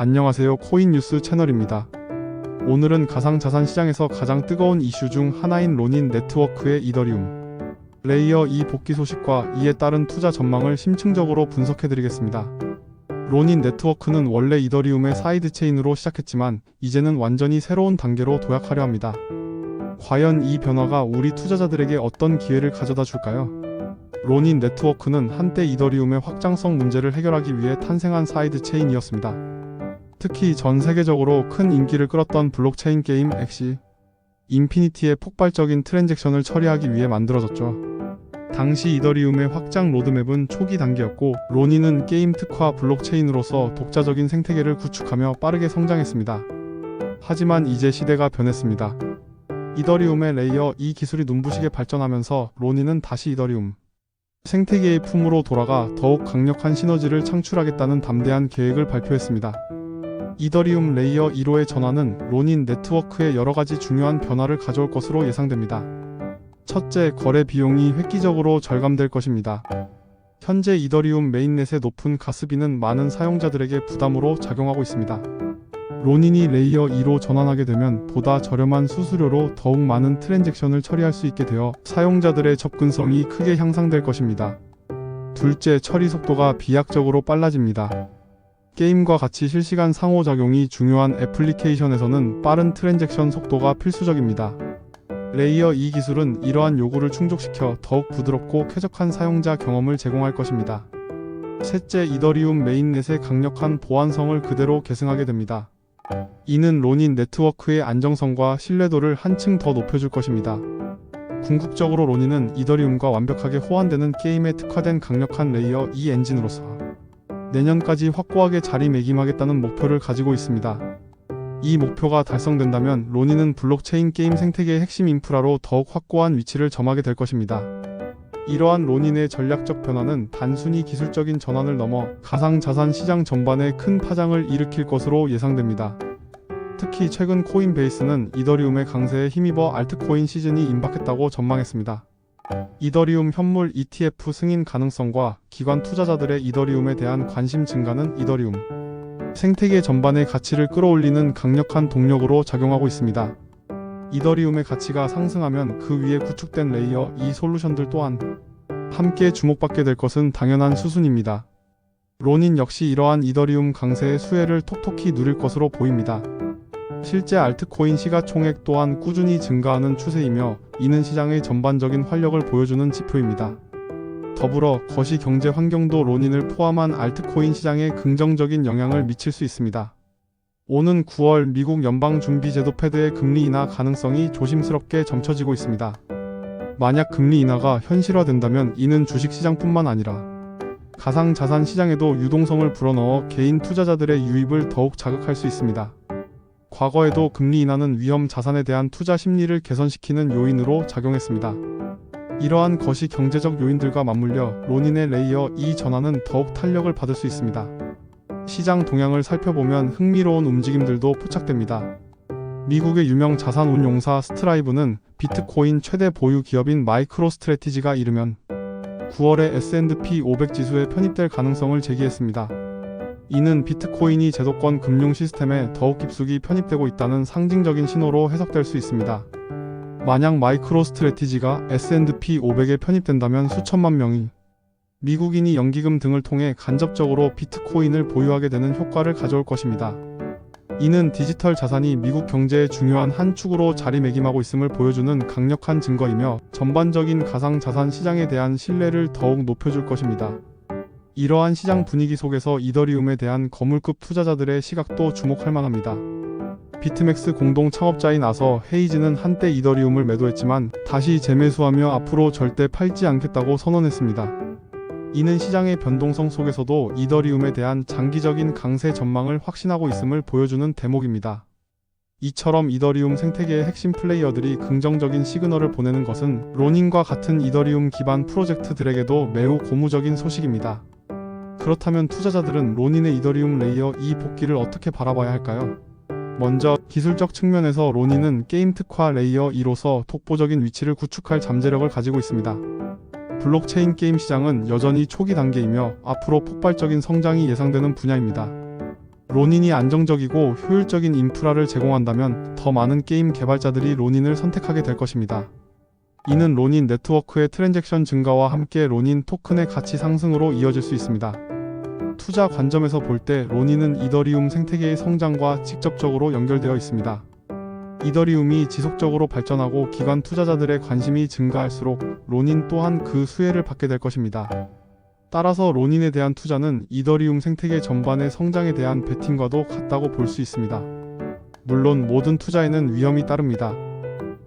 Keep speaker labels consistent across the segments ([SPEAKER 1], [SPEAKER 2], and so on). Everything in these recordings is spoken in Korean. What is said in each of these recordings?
[SPEAKER 1] 안녕하세요. 코인뉴스 채널입니다. 오늘은 가상자산 시장에서 가장 뜨거운 이슈 중 하나인 로닌 네트워크의 이더리움 레이어 2 복귀 소식과 이에 따른 투자 전망을 심층적으로 분석해드리겠습니다. 로닌 네트워크는 원래 이더리움의 사이드체인으로 시작했지만 이제는 완전히 새로운 단계로 도약하려 합니다. 과연 이 변화가 우리 투자자들에게 어떤 기회를 가져다 줄까요? 로닌 네트워크는 한때 이더리움의 확장성 문제를 해결하기 위해 탄생한 사이드체인이었습니다. 특히 전 세계적으로 큰 인기를 끌었던 블록체인 게임 엑시 인피니티의 폭발적인 트랜잭션을 처리하기 위해 만들어졌죠. 당시 이더리움의 확장 로드맵은 초기 단계였고 로닌은 게임 특화 블록체인으로서 독자적인 생태계를 구축하며 빠르게 성장했습니다. 하지만 이제 시대가 변했습니다. 이더리움의 레이어 2 기술이 눈부시게 발전하면서 로닌은 다시 이더리움 생태계의 품으로 돌아가 더욱 강력한 시너지를 창출하겠다는 담대한 계획을 발표했습니다. 이더리움 레이어 2로의 전환은 로닌 네트워크에 여러가지 중요한 변화를 가져올 것으로 예상됩니다. 첫째, 거래 비용이 획기적으로 절감될 것입니다. 현재 이더리움 메인넷의 높은 가스비는 많은 사용자들에게 부담으로 작용하고 있습니다. 로닌이 레이어 2로 전환하게 되면 보다 저렴한 수수료로 더욱 많은 트랜잭션을 처리할 수 있게 되어 사용자들의 접근성이 크게 향상될 것입니다. 둘째, 처리 속도가 비약적으로 빨라집니다. 게임과 같이 실시간 상호작용이 중요한 애플리케이션에서는 빠른 트랜잭션 속도가 필수적입니다. 레이어 2 기술은 이러한 요구를 충족시켜 더욱 부드럽고 쾌적한 사용자 경험을 제공할 것입니다. 셋째, 이더리움 메인넷의 강력한 보안성을 그대로 계승하게 됩니다. 이는 로닌 네트워크의 안정성과 신뢰도를 한층 더 높여줄 것입니다. 궁극적으로 로닌은 이더리움과 완벽하게 호환되는 게임에 특화된 강력한 레이어 2 엔진으로서 내년까지 확고하게 자리매김하겠다는 목표를 가지고 있습니다. 이 목표가 달성된다면 로닌은 블록체인 게임 생태계의 핵심 인프라로 더욱 확고한 위치를 점하게 될 것입니다. 이러한 로닌의 전략적 변화는 단순히 기술적인 전환을 넘어 가상자산 시장 전반에 큰 파장을 일으킬 것으로 예상됩니다. 특히 최근 코인베이스는 이더리움의 강세에 힘입어 알트코인 시즌이 임박했다고 전망했습니다. 이더리움 현물 ETF 승인 가능성과 기관 투자자들의 이더리움에 대한 관심 증가는 이더리움 생태계 전반의 가치를 끌어올리는 강력한 동력으로 작용하고 있습니다. 이더리움의 가치가 상승하면 그 위에 구축된 레이어 2 솔루션들 또한 함께 주목받게 될 것은 당연한 수순입니다. 로닌 역시 이러한 이더리움 강세의 수혜를 톡톡히 누릴 것으로 보입니다. 실제 알트코인 시가총액 또한 꾸준히 증가하는 추세이며 이는 시장의 전반적인 활력을 보여주는 지표입니다. 더불어 거시 경제 환경도 로닌을 포함한 알트코인 시장에 긍정적인 영향을 미칠 수 있습니다. 오는 9월 미국 연방준비제도 패드의 금리 인하 가능성이 조심스럽게 점쳐지고 있습니다. 만약 금리 인하가 현실화된다면 이는 주식시장뿐만 아니라 가상자산 시장에도 유동성을 불어넣어 개인 투자자들의 유입을 더욱 자극할 수 있습니다. 과거에도 금리 인하는 위험 자산에 대한 투자 심리를 개선시키는 요인으로 작용했습니다. 이러한 거시 경제적 요인들과 맞물려 로닌의 레이어 2 전환은 더욱 탄력을 받을 수 있습니다. 시장 동향을 살펴보면 흥미로운 움직임들도 포착됩니다. 미국의 유명 자산 운용사 스트라이브는 비트코인 최대 보유 기업인 마이크로 스트래티지가 이르면 9월에 S&P 500 지수에 편입될 가능성을 제기했습니다. 이는 비트코인이 제도권 금융 시스템에 더욱 깊숙이 편입되고 있다는 상징적인 신호로 해석될 수 있습니다. 만약 마이크로 스트래티지가 S&P 500에 편입된다면 수천만 명이 미국인이 연기금 등을 통해 간접적으로 비트코인을 보유하게 되는 효과를 가져올 것입니다. 이는 디지털 자산이 미국 경제의 중요한 한 축으로 자리매김하고 있음을 보여주는 강력한 증거이며 전반적인 가상자산 시장에 대한 신뢰를 더욱 높여줄 것입니다. 이러한 시장 분위기 속에서 이더리움에 대한 거물급 투자자들의 시각도 주목할 만합니다. 비트맥스 공동 창업자인 아서 헤이즈는 한때 이더리움을 매도했지만 다시 재매수하며 앞으로 절대 팔지 않겠다고 선언했습니다. 이는 시장의 변동성 속에서도 이더리움에 대한 장기적인 강세 전망을 확신하고 있음을 보여주는 대목입니다. 이처럼 이더리움 생태계의 핵심 플레이어들이 긍정적인 시그널을 보내는 것은 로닌과 같은 이더리움 기반 프로젝트들에게도 매우 고무적인 소식입니다. 그렇다면 투자자들은 로닌의 이더리움 레이어 2 복귀를 어떻게 바라봐야 할까요? 먼저 기술적 측면에서 로닌은 게임 특화 레이어 2로서 독보적인 위치를 구축할 잠재력을 가지고 있습니다. 블록체인 게임 시장은 여전히 초기 단계이며 앞으로 폭발적인 성장이 예상되는 분야입니다. 로닌이 안정적이고 효율적인 인프라를 제공한다면 더 많은 게임 개발자들이 로닌을 선택하게 될 것입니다. 이는 로닌 네트워크의 트랜잭션 증가와 함께 로닌 토큰의 가치 상승으로 이어질 수 있습니다. 투자 관점에서 볼 때 로닌은 이더리움 생태계의 성장과 직접적으로 연결되어 있습니다. 이더리움이 지속적으로 발전하고 기관 투자자들의 관심이 증가할수록 로닌 또한 그 수혜를 받게 될 것입니다. 따라서 로닌에 대한 투자는 이더리움 생태계 전반의 성장에 대한 베팅과도 같다고 볼 수 있습니다. 물론 모든 투자에는 위험이 따릅니다.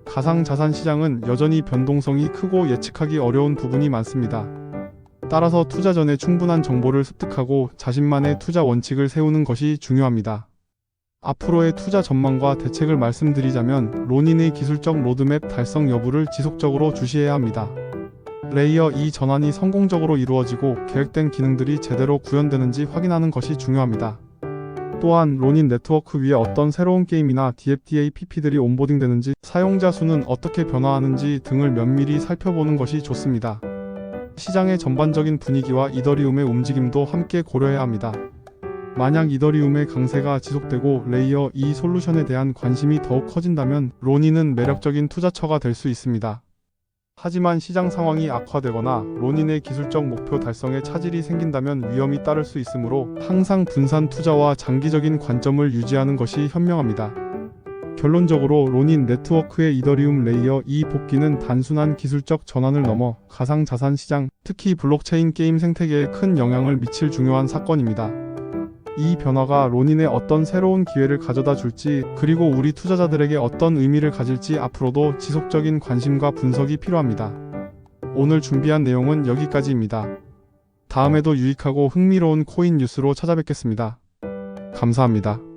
[SPEAKER 1] 가상자산 시장은 여전히 변동성이 크고 예측하기 어려운 부분이 많습니다. 따라서 투자 전에 충분한 정보를 습득하고 자신만의 투자 원칙을 세우는 것이 중요합니다. 앞으로의 투자 전망과 대책을 말씀드리자면 로닌의 기술적 로드맵 달성 여부를 지속적으로 주시해야 합니다. 레이어 2 전환이 성공적으로 이루어지고 계획된 기능들이 제대로 구현되는지 확인하는 것이 중요합니다. 또한 로닌 네트워크 위에 어떤 새로운 게임이나 DFDA PP들이 온보딩되는지, 사용자 수는 어떻게 변화하는지 등을 면밀히 살펴보는 것이 좋습니다. 시장의 전반적인 분위기와 이더리움의 움직임도 함께 고려해야 합니다. 만약 이더리움의 강세가 지속되고 레이어 2 솔루션에 대한 관심이 더욱 커진다면 로닌은 매력적인 투자처가 될 수 있습니다. 하지만 시장 상황이 악화되거나 로닌의 기술적 목표 달성에 차질이 생긴다면 위험이 따를 수 있으므로 항상 분산 투자와 장기적인 관점을 유지하는 것이 현명합니다. 결론적으로 로닌 네트워크의 이더리움 레이어 2 복귀는 단순한 기술적 전환을 넘어 가상자산 시장, 특히 블록체인 게임 생태계에 큰 영향을 미칠 중요한 사건입니다. 이 변화가 로닌에 어떤 새로운 기회를 가져다 줄지, 그리고 우리 투자자들에게 어떤 의미를 가질지 앞으로도 지속적인 관심과 분석이 필요합니다. 오늘 준비한 내용은 여기까지입니다. 다음에도 유익하고 흥미로운 코인 뉴스로 찾아뵙겠습니다. 감사합니다.